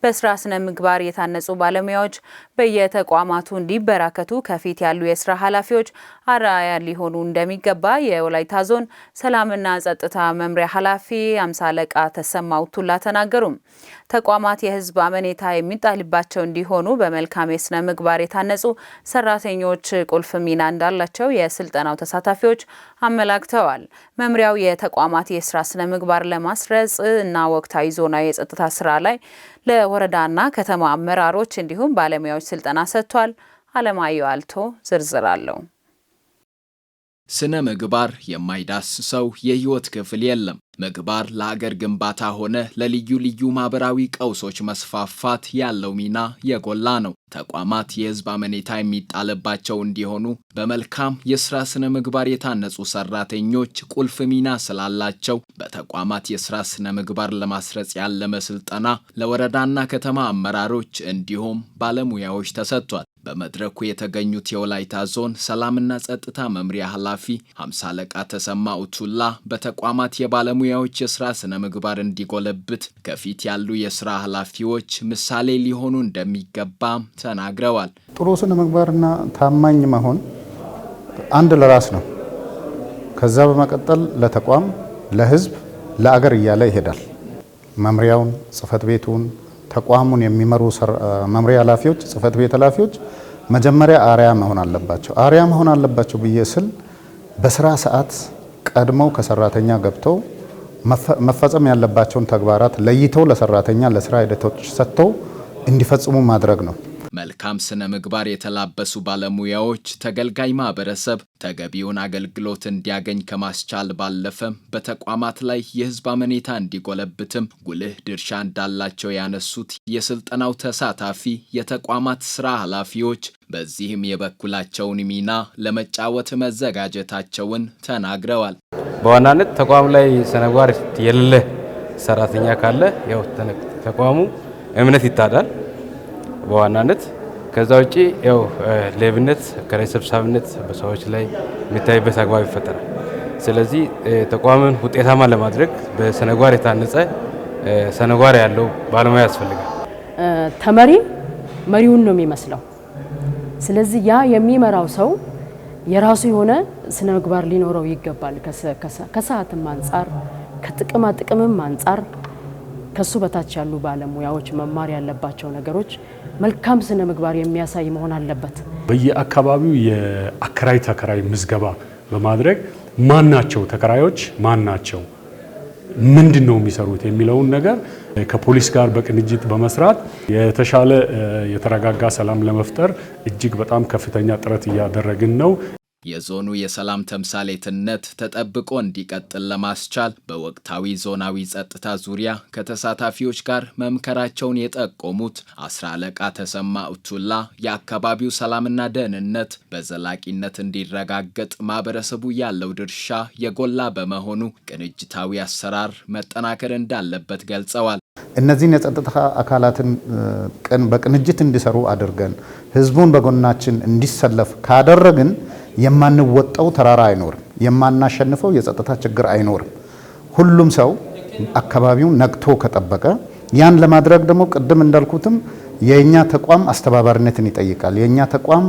በስራ ስነ ምግባር የታነጹ ባለሙያዎች በየተቋማቱ እንዲበራከቱ ከፊት ያሉ የስራ ኃላፊዎች አርአያ ሊሆኑ እንደሚገባ የወላይታ ዞን ሰላምና ጸጥታ መምሪያ ኃላፊ አምሳ አለቃ ተሰማው ቱላ ተናገሩ። ተቋማት የህዝብ አመኔታ የሚጣልባቸው እንዲሆኑ በመልካም የስነ ምግባር የታነጹ ሰራተኞች ቁልፍ ሚና እንዳላቸው የስልጠናው ተሳታፊዎች አመላክተዋል። መምሪያው የተቋማት የስራ ስነ ምግባር ለማስረጽ እና ወቅታዊ ዞናዊ የጸጥታ ስራ ላይ ለወረዳና ከተማ አመራሮች እንዲሁም ባለሙያዎች ስልጠና ሰጥቷል። አለማየሁ አልቶ ዝርዝር አለው። ስነ ምግባር የማይዳስሰው የህይወት ክፍል የለም። ምግባር ለሀገር ግንባታ ሆነ ለልዩ ልዩ ማህበራዊ ቀውሶች መስፋፋት ያለው ሚና የጎላ ነው። ተቋማት የህዝብ አመኔታ የሚጣልባቸው እንዲሆኑ በመልካም የስራ ስነ ምግባር የታነጹ ሰራተኞች ቁልፍ ሚና ስላላቸው በተቋማት የስራ ስነ ምግባር ለማስረጽ ያለመ ስልጠና ለወረዳና ከተማ አመራሮች እንዲሁም ባለሙያዎች ተሰጥቷል። በመድረኩ የተገኙት የወላይታ ዞን ሰላምና ጸጥታ መምሪያ ኃላፊ አምሳ አለቃ ተሰማ ኡቱላ በተቋማት የባለሙያዎች የስራ ስነ ምግባር እንዲጎለብት ከፊት ያሉ የስራ ኃላፊዎች ምሳሌ ሊሆኑ እንደሚገባ ተናግረዋል። ጥሩ ስነ ምግባርና ታማኝ መሆን አንድ ለራስ ነው። ከዛ በመቀጠል ለተቋም፣ ለህዝብ፣ ለአገር እያለ ይሄዳል። መምሪያውን፣ ጽህፈት ቤቱን፣ ተቋሙን የሚመሩ መምሪያ ኃላፊዎች፣ ጽህፈት ቤት ኃላፊዎች መጀመሪያ አርአያ መሆን አለባቸው። አርአያ መሆን አለባቸው ብዬ ስል በስራ ሰዓት ቀድመው ከሰራተኛ ገብተው መፈጸም ያለባቸውን ተግባራት ለይተው ለሰራተኛ ለስራ ሂደቶች ሰጥተው እንዲፈጽሙ ማድረግ ነው። መልካም ስነ ምግባር የተላበሱ ባለሙያዎች ተገልጋይ ማህበረሰብ ተገቢውን አገልግሎት እንዲያገኝ ከማስቻል ባለፈ በተቋማት ላይ የህዝብ አመኔታ እንዲጎለብትም ጉልህ ድርሻ እንዳላቸው ያነሱት የስልጠናው ተሳታፊ የተቋማት ስራ ኃላፊዎች በዚህም የበኩላቸውን ሚና ለመጫወት መዘጋጀታቸውን ተናግረዋል። በዋናነት ተቋም ላይ ስነ ምግባር የሌለ ሰራተኛ ካለ ያው ተቋሙ እምነት ይታጣል። በዋናነት ከዛ ውጪ ያው ሌብነት፣ ከራይ ሰብሳቢነት በሰዎች ላይ የሚታይበት አግባብ ይፈጠራል። ስለዚህ ተቋምን ውጤታማ ለማድረግ በስነ ምግባር የታነጸ ስነ ምግባር ያለው ባለሙያ ያስፈልጋል። ተመሪ መሪውን ነው የሚመስለው። ስለዚህ ያ የሚመራው ሰው የራሱ የሆነ ስነ ምግባር ሊኖረው ይገባል። ከሰዓትም አንፃር ከጥቅማ ጥቅምም አንፃር ከሱ በታች ያሉ ባለሙያዎች መማር ያለባቸው ነገሮች መልካም ስነ ምግባር የሚያሳይ መሆን አለበት። በየአካባቢው የአከራይ ተከራይ ምዝገባ በማድረግ ማናቸው ተከራዮች ማናቸው ምንድነው የሚሰሩት የሚለውን ነገር ከፖሊስ ጋር በቅንጅት በመስራት የተሻለ የተረጋጋ ሰላም ለመፍጠር እጅግ በጣም ከፍተኛ ጥረት እያደረግን ነው። የዞኑ የሰላም ተምሳሌትነት ተጠብቆ እንዲቀጥል ለማስቻል በወቅታዊ ዞናዊ ጸጥታ ዙሪያ ከተሳታፊዎች ጋር መምከራቸውን የጠቆሙት አስራ አለቃ ተሰማ ኡቱላ የአካባቢው ሰላምና ደህንነት በዘላቂነት እንዲረጋገጥ ማህበረሰቡ ያለው ድርሻ የጎላ በመሆኑ ቅንጅታዊ አሰራር መጠናከር እንዳለበት ገልጸዋል። እነዚህን የጸጥታ አካላትን በቅንጅት እንዲሰሩ አድርገን ህዝቡን በጎናችን እንዲሰለፍ ካደረግን የማንወጣው ተራራ አይኖርም፣ የማናሸንፈው የጸጥታ ችግር አይኖርም። ሁሉም ሰው አካባቢውን ነቅቶ ከጠበቀ ያን ለማድረግ ደግሞ ቅድም እንዳልኩትም የኛ ተቋም አስተባባሪነትን ይጠይቃል። የኛ ተቋም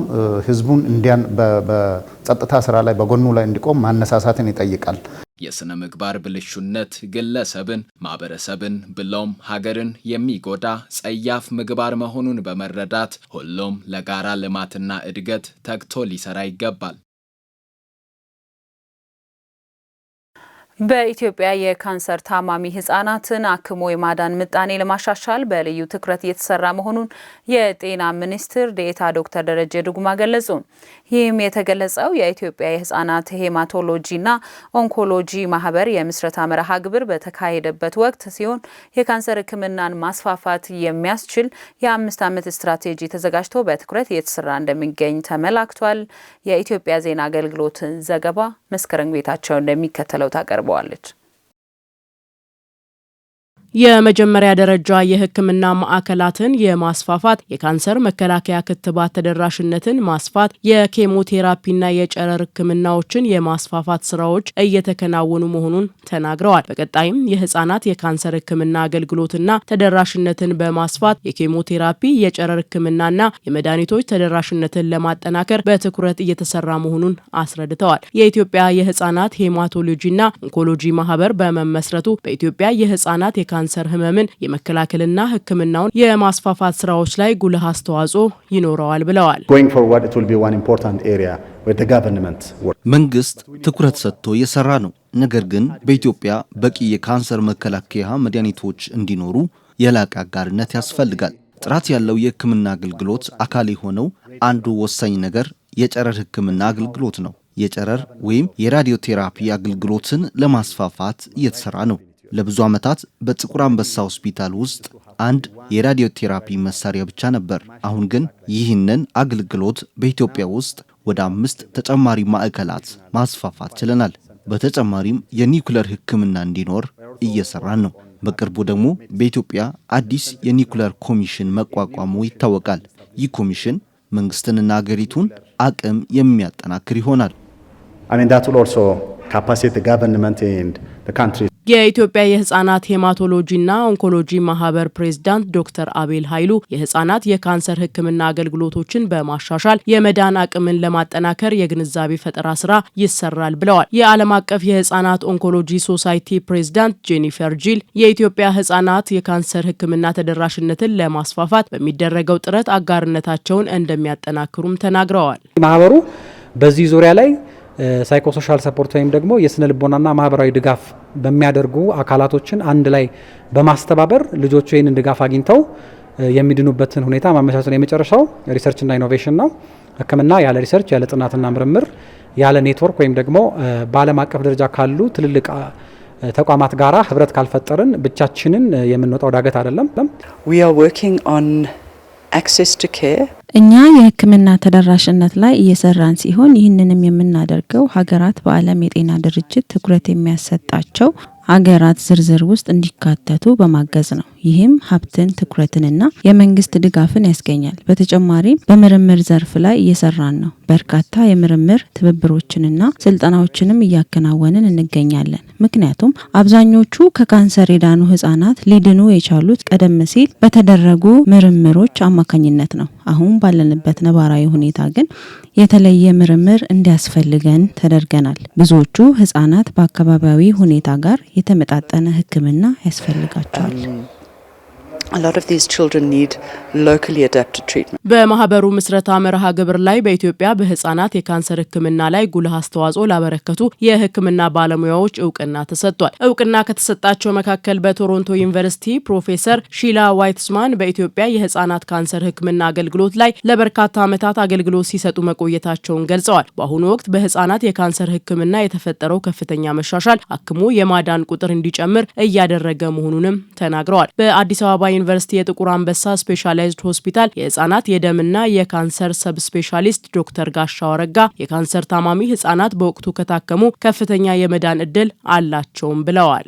ህዝቡን እንዲያን በጸጥታ ስራ ላይ በጎኑ ላይ እንዲቆም ማነሳሳትን ይጠይቃል። የስነ ምግባር ብልሹነት ግለሰብን፣ ማህበረሰብን ብሎም ሀገርን የሚጎዳ ጸያፍ ምግባር መሆኑን በመረዳት ሁሉም ለጋራ ልማትና እድገት ተግቶ ሊሰራ ይገባል። በኢትዮጵያ የካንሰር ታማሚ ህጻናትን አክሞ የማዳን ምጣኔ ለማሻሻል በልዩ ትኩረት እየተሰራ መሆኑን የጤና ሚኒስትር ዴኤታ ዶክተር ደረጀ ዱጉማ ገለጹ። ይህም የተገለጸው የኢትዮጵያ የህጻናት ሄማቶሎጂና ኦንኮሎጂ ማህበር የምስረታ መርሃ ግብር በተካሄደበት ወቅት ሲሆን የካንሰር ህክምናን ማስፋፋት የሚያስችል የ5 ዓመት ስትራቴጂ ተዘጋጅቶ በትኩረት እየተሰራ እንደሚገኝ ተመላክቷል። የኢትዮጵያ ዜና አገልግሎት ዘገባ መስከረም ጌታቸው እንደሚከተለው ታቀርባለች። የመጀመሪያ ደረጃ የሕክምና ማዕከላትን የማስፋፋት፣ የካንሰር መከላከያ ክትባት ተደራሽነትን ማስፋት፣ የኬሞቴራፒና የጨረር ሕክምናዎችን የማስፋፋት ስራዎች እየተከናወኑ መሆኑን ተናግረዋል። በቀጣይም የህፃናት የካንሰር ሕክምና አገልግሎትና ተደራሽነትን በማስፋት የኬሞቴራፒ፣ የጨረር ሕክምናና የመድኃኒቶች ተደራሽነትን ለማጠናከር በትኩረት እየተሰራ መሆኑን አስረድተዋል። የኢትዮጵያ የህፃናት ሄማቶሎጂና ኦንኮሎጂ ማህበር በመመስረቱ በኢትዮጵያ የህፃናት የካንሰር ህመምን የመከላከልና ሕክምናውን የማስፋፋት ስራዎች ላይ ጉልህ አስተዋጽኦ ይኖረዋል ብለዋል። መንግስት ትኩረት ሰጥቶ እየሰራ ነው። ነገር ግን በኢትዮጵያ በቂ የካንሰር መከላከያ መድኃኒቶች እንዲኖሩ የላቀ አጋርነት ያስፈልጋል። ጥራት ያለው የሕክምና አገልግሎት አካል የሆነው አንዱ ወሳኝ ነገር የጨረር ሕክምና አገልግሎት ነው። የጨረር ወይም የራዲዮቴራፒ አገልግሎትን ለማስፋፋት እየተሰራ ነው። ለብዙ ዓመታት በጥቁር አንበሳ ሆስፒታል ውስጥ አንድ የራዲዮቴራፒ መሳሪያ ብቻ ነበር። አሁን ግን ይህንን አገልግሎት በኢትዮጵያ ውስጥ ወደ 5 ተጨማሪ ማዕከላት ማስፋፋት ችለናል። በተጨማሪም የኒኩለር ሕክምና እንዲኖር እየሰራን ነው። በቅርቡ ደግሞ በኢትዮጵያ አዲስ የኒኩለር ኮሚሽን መቋቋሙ ይታወቃል። ይህ ኮሚሽን መንግስትንና ሀገሪቱን አቅም የሚያጠናክር ይሆናል። የኢትዮጵያ የህፃናት ሄማቶሎጂና ኦንኮሎጂ ማህበር ፕሬዝዳንት ዶክተር አቤል ኃይሉ የህፃናት የካንሰር ሕክምና አገልግሎቶችን በማሻሻል የመዳን አቅምን ለማጠናከር የግንዛቤ ፈጠራ ስራ ይሰራል ብለዋል። የዓለም አቀፍ የህፃናት ኦንኮሎጂ ሶሳይቲ ፕሬዝዳንት ጄኒፈር ጂል የኢትዮጵያ ህፃናት የካንሰር ሕክምና ተደራሽነትን ለማስፋፋት በሚደረገው ጥረት አጋርነታቸውን እንደሚያጠናክሩም ተናግረዋል። ማህበሩ በዚህ ዙሪያ ላይ ሳይኮሶሻል ሰፖርት ወይም ደግሞ የስነ ልቦናና ማህበራዊ ድጋፍ በሚያደርጉ አካላቶችን አንድ ላይ በማስተባበር ልጆቹ ይህንን ድጋፍ አግኝተው የሚድኑበትን ሁኔታ ማመቻቸት ነው። የመጨረሻው ሪሰርችና ኢኖቬሽን ነው። ሕክምና ያለ ሪሰርች፣ ያለ ጥናትና ምርምር፣ ያለ ኔትወርክ ወይም ደግሞ በዓለም አቀፍ ደረጃ ካሉ ትልልቅ ተቋማት ጋራ ህብረት ካልፈጠርን ብቻችንን የምንወጣው ዳገት አይደለም። እኛ የሕክምና ተደራሽነት ላይ እየሰራን ሲሆን ይህንንም የምናደርገው ሀገራት በዓለም የጤና ድርጅት ትኩረት የሚያሰጣቸው ሀገራት ዝርዝር ውስጥ እንዲካተቱ በማገዝ ነው። ይህም ሀብትን፣ ትኩረትንና የመንግስት ድጋፍን ያስገኛል። በተጨማሪም በምርምር ዘርፍ ላይ እየሰራን ነው። በርካታ የምርምር ትብብሮችንና ስልጠናዎችንም እያከናወንን እንገኛለን። ምክንያቱም አብዛኞቹ ከካንሰር የዳኑ ህጻናት ሊድኑ የቻሉት ቀደም ሲል በተደረጉ ምርምሮች አማካኝነት ነው። አሁን ባለንበት ነባራዊ ሁኔታ ግን የተለየ ምርምር እንዲያስፈልገን ተደርገናል። ብዙዎቹ ህጻናት በአካባቢያዊ ሁኔታ ጋር የተመጣጠነ ሕክምና ያስፈልጋቸዋል። በማህበሩ ምስረታ መርሃ ግብር ላይ በኢትዮጵያ በህፃናት የካንሰር ሕክምና ላይ ጉልህ አስተዋጽኦ ላበረከቱ የሕክምና ባለሙያዎች እውቅና ተሰጥቷል። እውቅና ከተሰጣቸው መካከል በቶሮንቶ ዩኒቨርሲቲ ፕሮፌሰር ሺላ ዋይትስማን በኢትዮጵያ የህፃናት ካንሰር ሕክምና አገልግሎት ላይ ለበርካታ ዓመታት አገልግሎት ሲሰጡ መቆየታቸውን ገልጸዋል። በአሁኑ ወቅት በህፃናት የካንሰር ሕክምና የተፈጠረው ከፍተኛ መሻሻል አክሞ የማዳን ቁጥር እንዲጨምር እያደረገ መሆኑንም ተናግረዋል። በአዲስ አበባ ዩኒቨርሲቲ የጥቁር አንበሳ ስፔሻላይዝድ ሆስፒታል የህፃናት የደምና የካንሰር ሰብ ስፔሻሊስት ዶክተር ጋሻው አረጋ የካንሰር ታማሚ ህፃናት በወቅቱ ከታከሙ ከፍተኛ የመዳን እድል አላቸውም ብለዋል።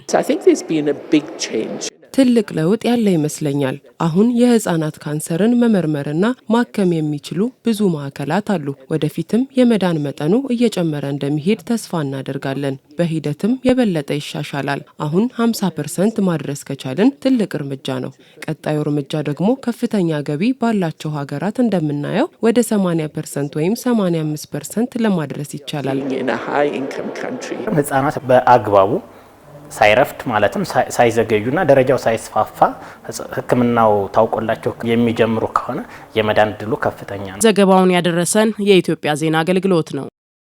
ትልቅ ለውጥ ያለ ይመስለኛል። አሁን የህፃናት ካንሰርን መመርመርና ማከም የሚችሉ ብዙ ማዕከላት አሉ። ወደፊትም የመዳን መጠኑ እየጨመረ እንደሚሄድ ተስፋ እናደርጋለን። በሂደትም የበለጠ ይሻሻላል። አሁን 50% ማድረስ ከቻልን ትልቅ እርምጃ ነው። ቀጣዩ እርምጃ ደግሞ ከፍተኛ ገቢ ባላቸው ሀገራት እንደምናየው ወደ 80% ወይም 85% ለማድረስ ይቻላል። ህፃናት በአግባቡ ሳይረፍድ ማለትም ሳይዘገዩና ደረጃው ሳይስፋፋ ሕክምናው ታውቆላቸው የሚጀምሩ ከሆነ የመዳን እድሉ ከፍተኛ ነው። ዘገባውን ያደረሰን የኢትዮጵያ ዜና አገልግሎት ነው።